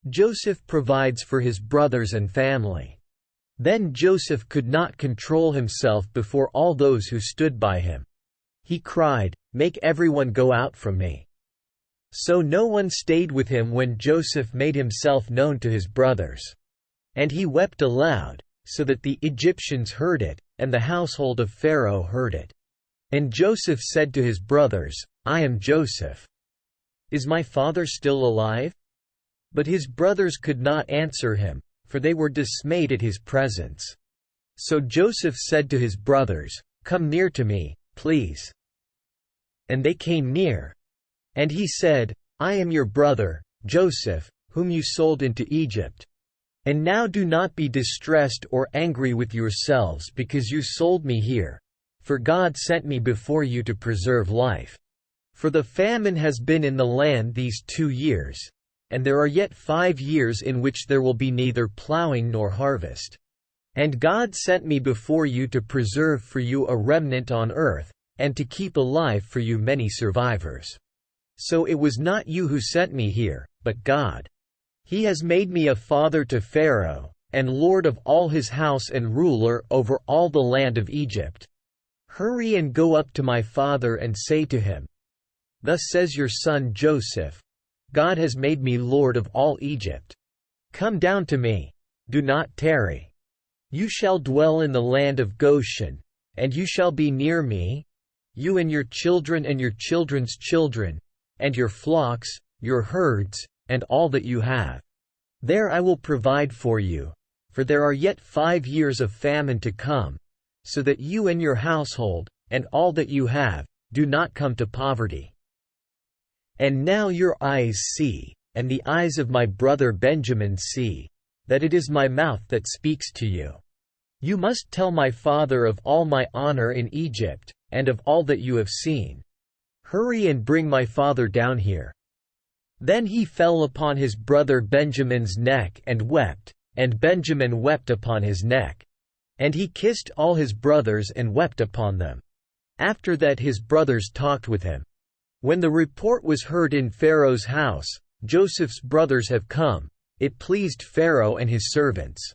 Joseph provides for his brothers and family. Then Joseph could not control himself before all those who stood by him. He cried, "Make everyone go out from me." So no one stayed with him when Joseph made himself known to his brothers. And he wept aloud, so that the Egyptians heard it, and the household of Pharaoh heard it. And Joseph said to his brothers, "I am Joseph. Is my father still alive?" But his brothers could not answer him, for they were dismayed at his presence. So Joseph said to his brothers, "Come near to me, please." And they came near. And he said, "I am your brother, Joseph, whom you sold into Egypt. And now do not be distressed or angry with yourselves because you sold me here. For God sent me before you to preserve life. For the famine has been in the land these 2 years, and there are yet 5 years in which there will be neither plowing nor harvest. And God sent me before you to preserve for you a remnant on earth, and to keep alive for you many survivors. So it was not you who sent me here, but God. He has made me a father to Pharaoh, and lord of all his house and ruler over all the land of Egypt. Hurry and go up to my father and say to him, 'Thus says your son Joseph, God has made me lord of all Egypt. Come down to me. Do not tarry. You shall dwell in the land of Goshen, and you shall be near me, you and your children and your children's children, and your flocks, your herds, and all that you have. There I will provide for you, for there are yet 5 years of famine to come, so that you and your household, and all that you have, do not come to poverty. And now your eyes see, and the eyes of my brother Benjamin see, that it is my mouth that speaks to you. You must tell my father of all my honor in Egypt, and of all that you have seen. Hurry and bring my father down here." Then he fell upon his brother Benjamin's neck and wept, and Benjamin wept upon his neck. And he kissed all his brothers and wept upon them. After that his brothers talked with him. When the report was heard in Pharaoh's house, "Joseph's brothers have come," it pleased Pharaoh and his servants.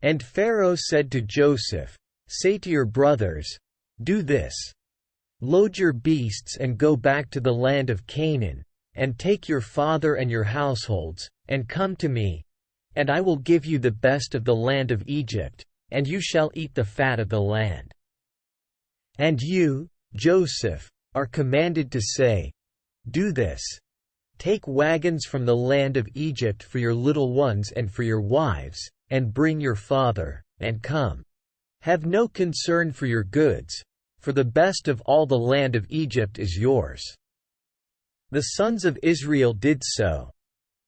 And Pharaoh said to Joseph, "Say to your brothers, 'Do this. Load your beasts and go back to the land of Canaan, and take your father and your households, and come to me, and I will give you the best of the land of Egypt, and you shall eat the fat of the land.' And you, Joseph, are commanded to say, 'Do this. Take wagons from the land of Egypt for your little ones and for your wives, and bring your father, and come. Have no concern for your goods, for the best of all the land of Egypt is yours.'" The sons of Israel did so.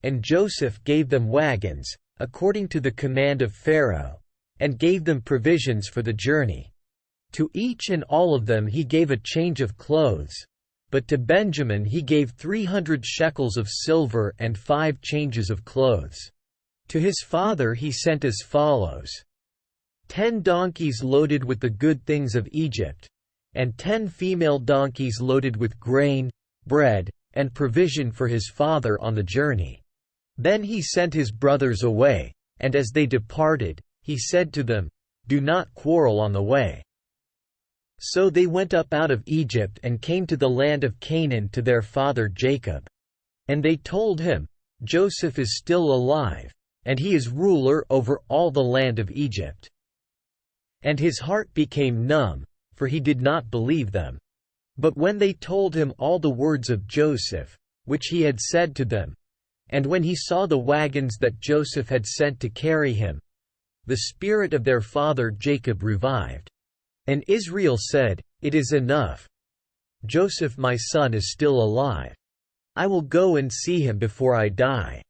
And Joseph gave them wagons, according to the command of Pharaoh, and gave them provisions for the journey. To each and all of them he gave a change of clothes, but to Benjamin he gave 300 shekels of silver and 5 changes of clothes. To his father he sent as follows: 10 donkeys loaded with the good things of Egypt, and 10 female donkeys loaded with grain, bread, and provision for his father on the journey. Then he sent his brothers away, and as they departed, he said to them, "Do not quarrel on the way." So they went up out of Egypt and came to the land of Canaan to their father Jacob. And they told him, "Joseph is still alive, and he is ruler over all the land of Egypt." And his heart became numb, for he did not believe them. But when they told him all the words of Joseph, which he had said to them, and when he saw the wagons that Joseph had sent to carry him, the spirit of their father Jacob revived. And Israel said, "It is enough. Joseph my son is still alive. I will go and see him before I die."